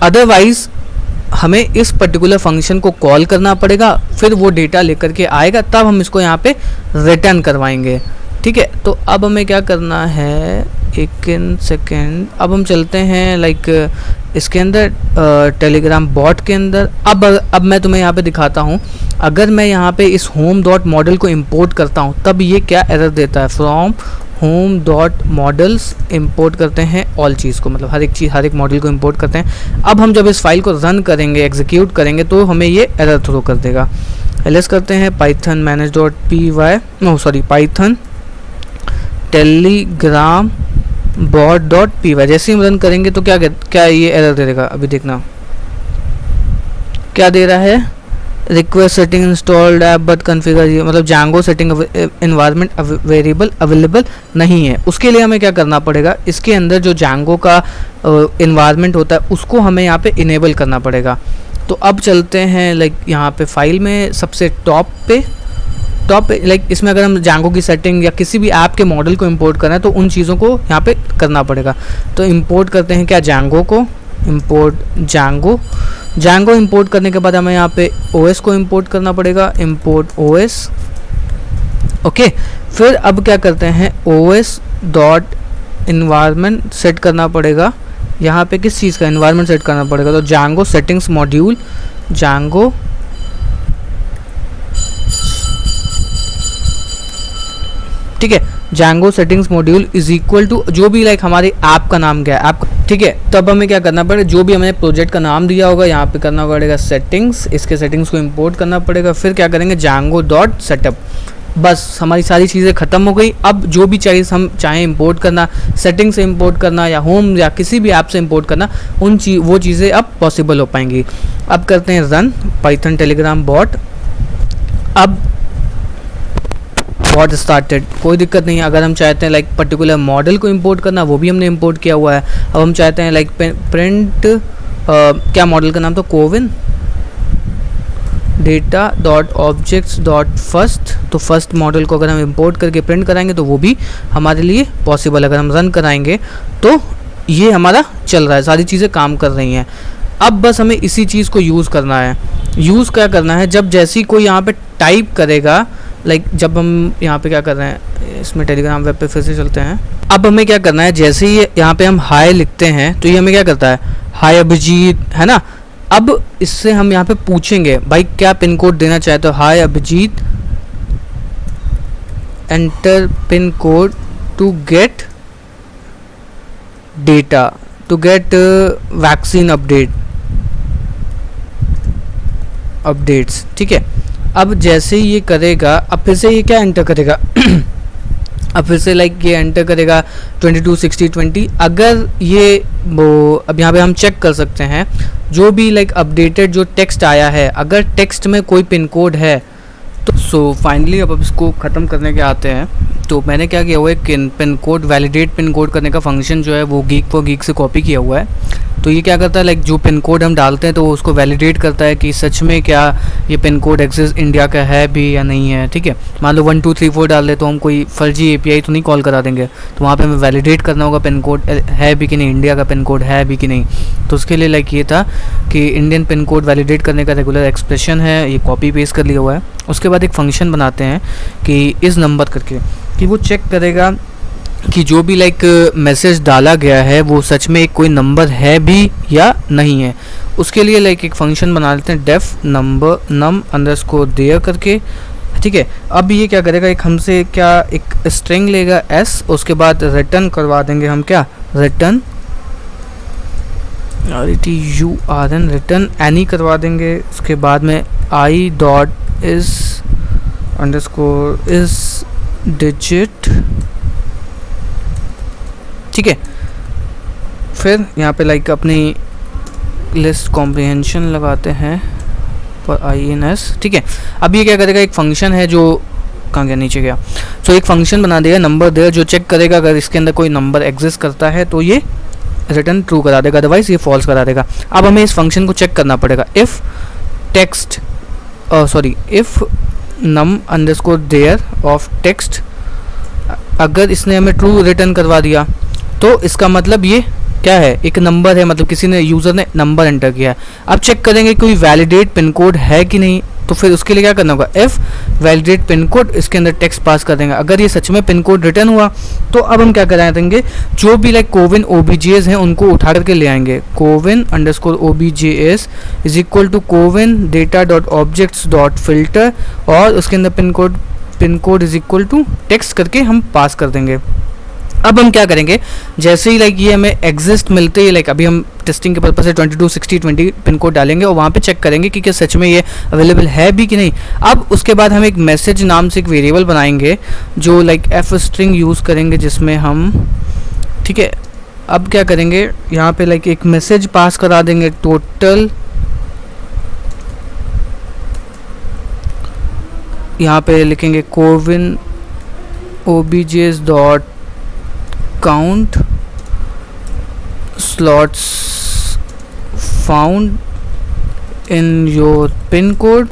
S1: अदरवाइज़ हमें इस पर्टिकुलर फंक्शन को कॉल करना पड़ेगा, फिर वो डेटा लेकर के आएगा, तब हम इसको यहाँ पे रिटर्न करवाएंगे, ठीक है। तो अब हमें क्या करना है, एक सेकेंड, अब हम चलते हैं लाइक इसके अंदर टेलीग्राम बॉट के अंदर। अब मैं तुम्हें यहाँ पे दिखाता हूँ, अगर मैं यहाँ पे इस होम डॉट मॉडल को इंपोर्ट करता हूँ तब ये क्या एरर देता है। From home dot models import करते हैं ऑल चीज़ को, मतलब हर एक मॉडल को इंपोर्ट करते हैं। अब हम जब इस फाइल को रन करेंगे, एग्जीक्यूट करेंगे, तो हमें ये एरर थ्रो कर देगा। एलएस करते हैं python manage.py Python Telegram bot.py। जैसे ही हम रन करेंगे तो क्या ये एरर दे देगा, अभी देखना क्या दे रहा है, request setting installed app but configure, मतलब Django setting environment variable available नहीं है। उसके लिए हमें क्या करना पड़ेगा, इसके अंदर जो Django का एनवायरनमेंट होता है उसको हमें यहाँ पे इनेबल करना पड़ेगा। तो अब चलते हैं लाइक यहाँ पे फाइल में सबसे टॉप पे लाइक इसमें अगर हम Django की सेटिंग या किसी भी ऐप के मॉडल को इंपोर्ट करना है तो उन चीज़ों को यहाँ पे करना पड़ेगा। तो इंपोर्ट करते हैं क्या, Django को इंपोर्ट Django इंपोर्ट करने के बाद हमें यहाँ पे OS को इंपोर्ट करना पड़ेगा, इंपोर्ट OS। ओके, फिर अब क्या करते हैं, OS डॉट इन्वायरमेंट सेट करना पड़ेगा। यहाँ पे किस चीज़ का इन्वायरमेंट सेट करना पड़ेगा, तो Django सेटिंग्स मॉड्यूल, Django ठीक है, Django settings module is equal to जो भी लाइक हमारे ऐप का नाम क्या है, ऐप, ठीक है। तो अब हमें क्या करना पड़ेगा, जो भी हमने प्रोजेक्ट का नाम दिया होगा यहाँ पे करना पड़ेगा सेटिंग्स, इसके सेटिंग्स को इंपोर्ट करना पड़ेगा। फिर क्या करेंगे, Django डॉट सेटअप, बस हमारी सारी चीज़ें ख़त्म हो गई। अब जो भी चीज़ हम चाहें इंपोर्ट करना, सेटिंग से इंपोर्ट करना या होम या किसी भी ऐप से इंपोर्ट करना, वो चीज़ें अब पॉसिबल हो पाएंगी। अब करते हैं रन पाइथन टेलीग्राम बॉट। अब बॉट स्टार्टेड, कोई दिक्कत नहीं है। अगर हम चाहते हैं लाइक पर्टिकुलर मॉडल को इंपोर्ट करना, वो भी हमने इंपोर्ट किया हुआ है। अब हम चाहते हैं लाइक प्रिंट क्या मॉडल का नाम था, CoWIN data dot objects dot first, तो फर्स्ट मॉडल को अगर हम इंपोर्ट करके प्रिंट कराएंगे तो वो भी हमारे लिए पॉसिबल। अगर हम रन कराएंगे तो ये हमारा चल रहा है, सारी चीज़ें काम कर रही हैं। अब बस हमें इसी चीज़ को यूज़ करना है। यूज़ क्या करना है, जब जैसी कोई यहाँ पे टाइप करेगा, लाइक जब हम यहाँ पे क्या कर रहे हैं, इसमें टेलीग्राम वेब पे फिर से चलते हैं। अब हमें क्या करना है, जैसे ही यहाँ पे हम हाय लिखते हैं तो ये हमें क्या करता है, हाय अभिजीत, है ना। अब इससे हम यहाँ पे पूछेंगे भाई क्या पिन कोड देना चाहते हो, hi Abhijeet enter pin code to get data, to get vaccine updates, ठीक है। अब जैसे ही ये करेगा, अब फिर से ये क्या एंटर करेगा अब फिर से लाइक ये एंटर करेगा 22 60 20। अगर ये वो अब यहाँ पे हम चेक कर सकते हैं जो भी लाइक अपडेटेड जो टेक्स्ट आया है, अगर टेक्स्ट में कोई पिन कोड है तो सो फाइनली अब इसको ख़त्म करने के आते हैं। तो मैंने क्या किया हुआ है, pin code validate pin code करने का फंक्शन जो है वो गीक फॉर गीक से कॉपी किया हुआ है। तो ये क्या करता है, लाइक जो पिन कोड हम डालते हैं तो उसको वैलिडेट करता है कि सच में क्या ये पिन कोड एग्जिस्ट इंडिया का है भी या नहीं है, ठीक है। मान लो 1 2 3 4 डाल दे तो हम कोई फर्जी एपीआई तो नहीं कॉल करा देंगे, तो वहाँ पे हमें वैलिडेट करना होगा पिन कोड है भी कि नहीं, इंडिया का पिन कोड है भी कि नहीं। तो उसके लिए लाइक ये था कि इंडियन पिन कोड वैलिडेट करने का रेगुलर एक्सप्रेशन है, ये कॉपी पेस्ट कर लिया हुआ है। उसके बाद एक फंक्शन बनाते हैं कि इस नंबर करके, कि वो चेक करेगा कि जो भी लाइक मैसेज डाला गया है वो सच में कोई नंबर है भी या नहीं है। उसके लिए लाइक एक फंक्शन बना लेते हैं def number num underscore there करके, ठीक है। अब ये क्या करेगा, एक हमसे क्या एक स्ट्रिंग लेगा एस, उसके बाद रिटर्न करवा देंगे हम क्या, रिटर्न RETURN रिटर्न एनी करवा देंगे। उसके बाद में I dot is underscore is digit, ठीक है। फिर यहाँ पे लाइक अपनी लिस्ट कॉम्प्रिहेंशन लगाते हैं पर INS, ठीक है। अब ये क्या करेगा, एक फंक्शन है जो कहाँ गया, नीचे गया। तो एक फंक्शन बना देगा नंबर देयर, जो चेक करेगा अगर इसके अंदर कोई नंबर एग्जिस्ट करता है तो ये रिटर्न ट्रू करा देगा, अदरवाइज ये फॉल्स करा देगा। अब हमें इस फंक्शन को चेक करना पड़ेगा, if text if num underscore there of text, अगर इसने हमें ट्रू रिटर्न करवा दिया तो इसका मतलब ये क्या है, एक नंबर है, मतलब किसी ने यूज़र ने नंबर एंटर किया है। अब चेक करेंगे कोई वैलिडेट पिन कोड है कि नहीं, तो फिर उसके लिए क्या करना होगा, इफ़ वैलिडेट पिन कोड, इसके अंदर टेक्स्ट पास कर देंगे। अगर ये सच में पिन कोड रिटर्न हुआ तो अब हम क्या करा देंगे, जो भी लाइक कोविन OBJs हैं उनको उठा करके ले आएंगे। Cowin underscore OBJs is equal to CoWIN data dot objects dot filter, और उसके अंदर pin code is equal to text करके हम पास कर देंगे। अब हम क्या करेंगे, जैसे ही लाइक ये हमें एग्जिस्ट मिलते ही, लाइक अभी हम टेस्टिंग के पर्पज से 22 60 20 पिन कोड डालेंगे और वहाँ पे चेक करेंगे कि क्या सच में ये अवेलेबल है भी कि नहीं। अब उसके बाद हम एक मैसेज नाम से एक वेरिएबल बनाएंगे जो लाइक एफ स्ट्रिंग यूज़ करेंगे, जिसमें हम, ठीक है। अब क्या करेंगे, यहाँ पे लाइक एक मैसेज पास करा देंगे, टोटल, यहाँ पे लिखेंगे CoWIN OBJs dot count slots found in your pin code,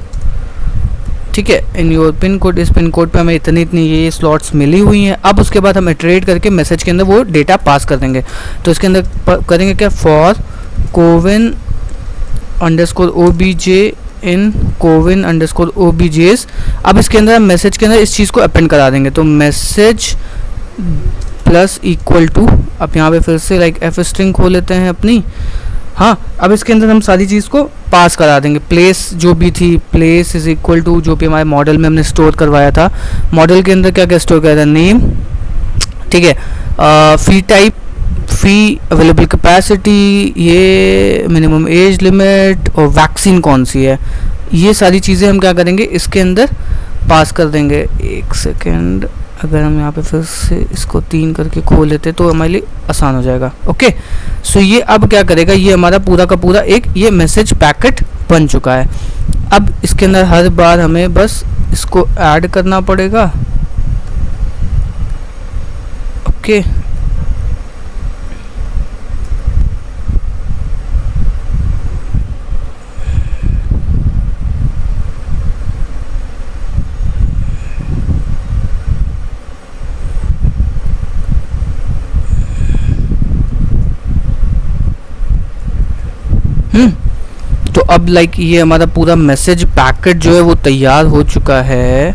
S1: ठीक है, इन योर पिन कोड। इस पिन कोड पे हमें इतनी ये स्लॉट्स मिली हुई हैं। अब उसके बाद हम इटरेट करके मैसेज के अंदर वो डेटा पास कर देंगे। तो इसके अंदर करेंगे क्या, for CoWIN underscore OBJ in CoWIN underscore OBJs। अब इसके अंदर हम मैसेज के अंदर इस चीज़ को अपेंड करा देंगे, तो मैसेज प्लस इक्वल टू, अब यहाँ पे फिर से लाइक एफ स्ट्रिंग खोल लेते हैं अपनी, हाँ। अब इसके अंदर हम सारी चीज़ को पास करा देंगे। प्लेस जो भी थी, प्लेस इज इक्वल टू जो भी हमारे मॉडल में हमने स्टोर करवाया था, मॉडल के अंदर क्या क्या स्टोर किया था, नेम, ठीक है, फी टाइप, फी अवेलेबल कैपेसिटी, ये मिनिमम एज लिमिट और वैक्सीन कौन सी है, ये सारी चीज़ें हम क्या करेंगे इसके अंदर पास कर देंगे। एक सेकेंड, अगर हम यहाँ पे फिर से इसको 3 करके खोल लेते तो हमारे लिए आसान हो जाएगा। ओके, सो ये अब क्या करेगा, ये हमारा पूरा का पूरा एक ये मैसेज पैकेट बन चुका है। अब इसके अंदर हर बार हमें बस इसको ऐड करना पड़ेगा, ओके। तो अब लाइक ये हमारा पूरा मैसेज पैकेट जो है वो तैयार हो चुका है।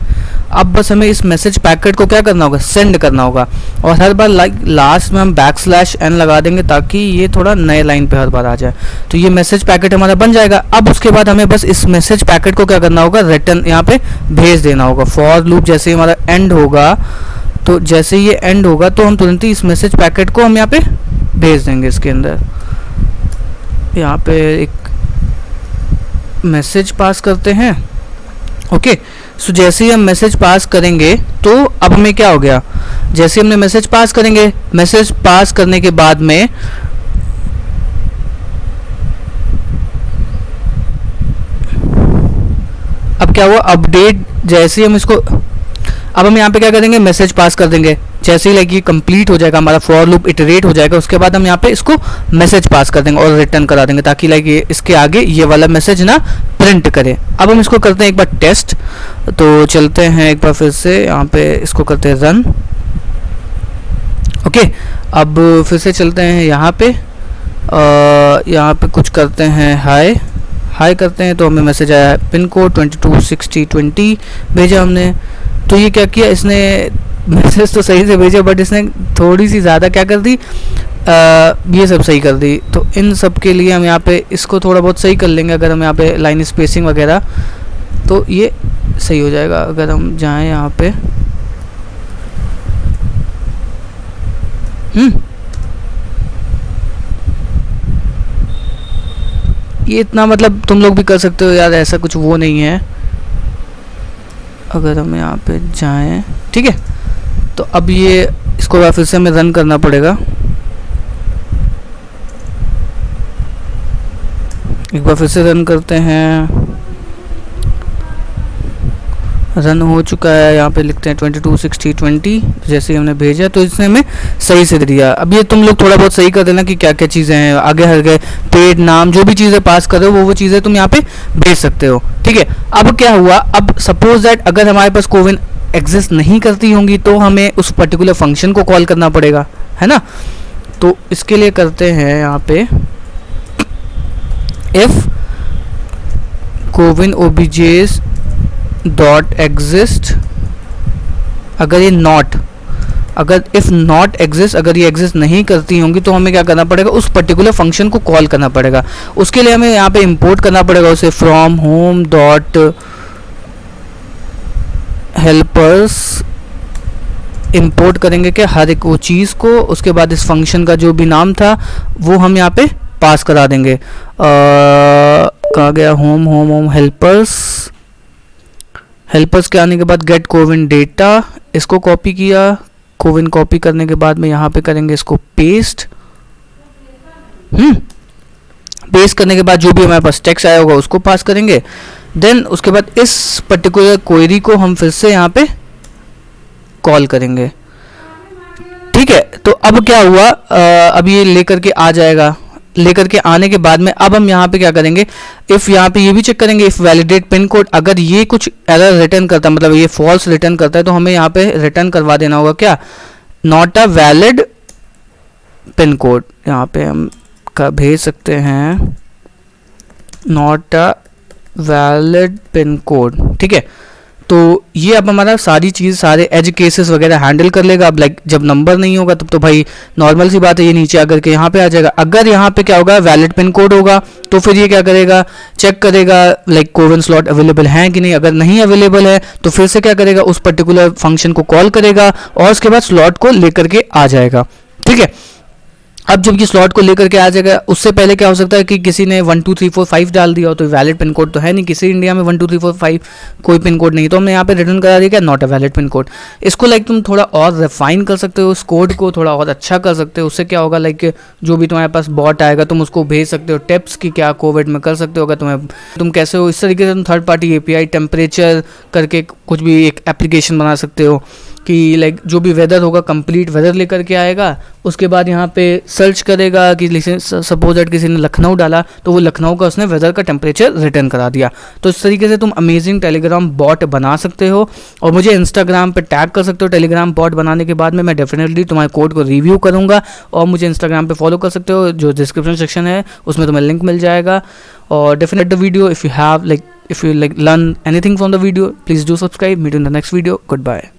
S1: अब बस हमें इस मैसेज पैकेट को क्या करना होगा, सेंड करना होगा। और हर बार लाइक लास्ट में हम \n लगा देंगे ताकि ये थोड़ा नए लाइन पे हर बार आ जाए। तो ये मैसेज पैकेट हमारा बन जाएगा। अब उसके बाद हमें बस इस मैसेज पैकेट को क्या करना होगा, रिटर्न यहाँ पे भेज देना होगा। फॉर लूप जैसे हमारा एंड होगा, तो जैसे ये एंड होगा तो हम तुरंत ही इस मैसेज पैकेट को हम यहाँ पे भेज देंगे। इसके अंदर यहाँ पे एक मैसेज पास करते हैं। ओके, सो जैसे ही हम मैसेज पास करेंगे तो अब हमें क्या हो गया, जैसे हमने मैसेज पास करेंगे, मैसेज पास करने के बाद में अब क्या हुआ, अपडेट। जैसे ही हम इसको, अब हम यहाँ पे क्या करेंगे, मैसेज पास कर देंगे। जैसे ही लाइक ये कंप्लीट हो जाएगा, हमारा फॉर लूप इटरेट हो जाएगा, उसके बाद हम यहाँ पे इसको मैसेज पास कर देंगे और रिटर्न करा देंगे ताकि लाइक ये इसके आगे ये वाला मैसेज ना प्रिंट करे। अब हम इसको करते हैं एक बार टेस्ट। तो चलते हैं एक बार फिर से यहाँ पे इसको करते हैं रन। ओके, अब फिर से चलते हैं यहाँ पे, यहाँ पे कुछ करते हैं हाय करते हैं। तो हमें मैसेज आया है पिन कोड 226020 भेजा हमने। तो ये क्या किया इसने, मैसेज तो सही से भेजा बट इसने थोड़ी सी ज़्यादा क्या कर दी, ये सब सही कर दी। तो इन सब के लिए हम यहाँ पे इसको थोड़ा बहुत सही कर लेंगे। अगर हम यहाँ पे लाइन स्पेसिंग वगैरह, तो ये सही हो जाएगा। अगर हम जाएं यहाँ पे, ये इतना मतलब तुम लोग भी कर सकते हो यार, ऐसा कुछ वो नहीं है। अगर हम यहाँ पे जाएं, ठीक है, तो अब ये इसको फिर से हमें रन करना पड़ेगा। एक बार फिर से रन करते हैं। रन हो चुका है, यहाँ पे लिखते हैं 226020 जैसे ही हमने भेजा तो इसने हमें सही से दिया। अब ये तुम लोग थोड़ा बहुत सही कर देना कि क्या क्या चीज़ें हैं, आगे हर गए पेड नाम जो भी चीज़ें पास कर रहे हो वो चीज़ें तुम यहाँ पे भेज सकते हो। ठीक है, अब क्या हुआ, अब सपोज दैट अगर हमारे पास कोविन एग्जिस्ट नहीं करती होंगी तो हमें उस पर्टिकुलर फंक्शन को कॉल करना पड़ेगा, है ना। तो इसके लिए करते हैं यहाँ पे इफ कोविन ओबीजेस डॉट एग्जिस्ट, अगर ये नॉट, अगर इफ़ नॉट एग्जिस्ट, अगर ये एग्जिस्ट नहीं करती होंगी तो हमें क्या करना पड़ेगा, उस पर्टिकुलर फंक्शन को कॉल करना पड़ेगा। उसके लिए हमें यहाँ पे इंपोर्ट करना पड़ेगा उसे from home dot helpers. Import करेंगे कि हर एक वो चीज़ को, उसके बाद इस फंक्शन का जो भी नाम था वो हम यहाँ पे पास करा देंगे। कहाँ गया, home home home helpers. Helpers के आने के बाद गेट कोविन डेटा, इसको कॉपी किया। कोविन कॉपी करने के बाद में यहाँ पे करेंगे इसको पेस्ट। पेस्ट करने के बाद जो भी हमारे पास टेक्स्ट आया होगा उसको पास करेंगे। देन उसके बाद इस पर्टिकुलर क्वेरी को हम फिर से यहाँ पे कॉल करेंगे। ठीक है, तो अब क्या हुआ, अब ये लेकर के आ जाएगा। लेकर के आने के बाद में अब हम यहाँ पे क्या करेंगे, इफ़ यहाँ पे ये भी चेक करेंगे इफ़ वैलिडेट पिन कोड, अगर ये कुछ एरर रिटर्न करता है, मतलब ये फॉल्स रिटर्न करता है, तो हमें यहाँ पे रिटर्न करवा देना होगा क्या, not a valid pin code. यहाँ पे हम भेज सकते हैं not a valid pin code. ठीक है, तो ये अब हमारा सारी चीज़, सारे एज केसेस वगैरह हैंडल कर लेगा। अब लाइक जब नंबर नहीं होगा तब तो भाई नॉर्मल सी बात है, ये नीचे आकर के यहाँ पे आ जाएगा। अगर यहाँ पे क्या होगा, वैलिड पिन कोड होगा तो फिर ये क्या करेगा, चेक करेगा लाइक कोविन स्लॉट अवेलेबल हैं कि नहीं। अगर नहीं अवेलेबल है तो फिर से क्या करेगा, उस पर्टिकुलर फंक्शन को कॉल करेगा और उसके बाद स्लॉट को लेकर के आ जाएगा। ठीक है, अब जब ये स्लॉट को लेकर के आ जाएगा, उससे पहले क्या हो सकता है कि किसी ने 1 2 3 4 5 डाल दिया हो, तो वैलिड पिन कोड तो है नहीं, किसी इंडिया में 1 2 3 4 5 कोई पिन कोड नहीं, तो हमने यहाँ पे रिटर्न करा दिया क्या, not a valid pin code. इसको लाइक तुम थोड़ा और रिफाइन कर सकते हो, उस कोड को थोड़ा और अच्छा कर सकते हो। उससे क्या होगा, लाइक जो भी तुम्हारे पास बॉट आएगा तुम उसको भेज सकते हो, टिप्स की क्या कोविड में कर सकते हो, अगर तुम कैसे हो, इस तरीके से तुम थर्ड पार्टी API टेम्परेचर करके कुछ भी एक एप्लीकेशन बना सकते हो कि लाइक जो भी वेदर होगा कंप्लीट वेदर लेकर के आएगा। उसके बाद यहाँ पे सर्च करेगा कि सपोज दैट किसी ने लखनऊ डाला तो वो लखनऊ का उसने वेदर का टेम्परेचर रिटर्न करा दिया। तो इस तरीके से तुम अमेजिंग टेलीग्राम बॉट बना सकते हो और मुझे इंस्टाग्राम पे टैग कर सकते हो। टेलीग्राम बॉट बनाने के बाद में मैं डेफिनेटली तुम्हारे कोड को रिव्यू करूँगा और मुझे इंस्टाग्राम पे फॉलो कर सकते हो, जो डिस्क्रिप्शन सेक्शन है उसमें तुम्हें लिंक मिल जाएगा। और definite the video if you learn anything from the video, please do subscribe. Meet you in the next video. Goodbye.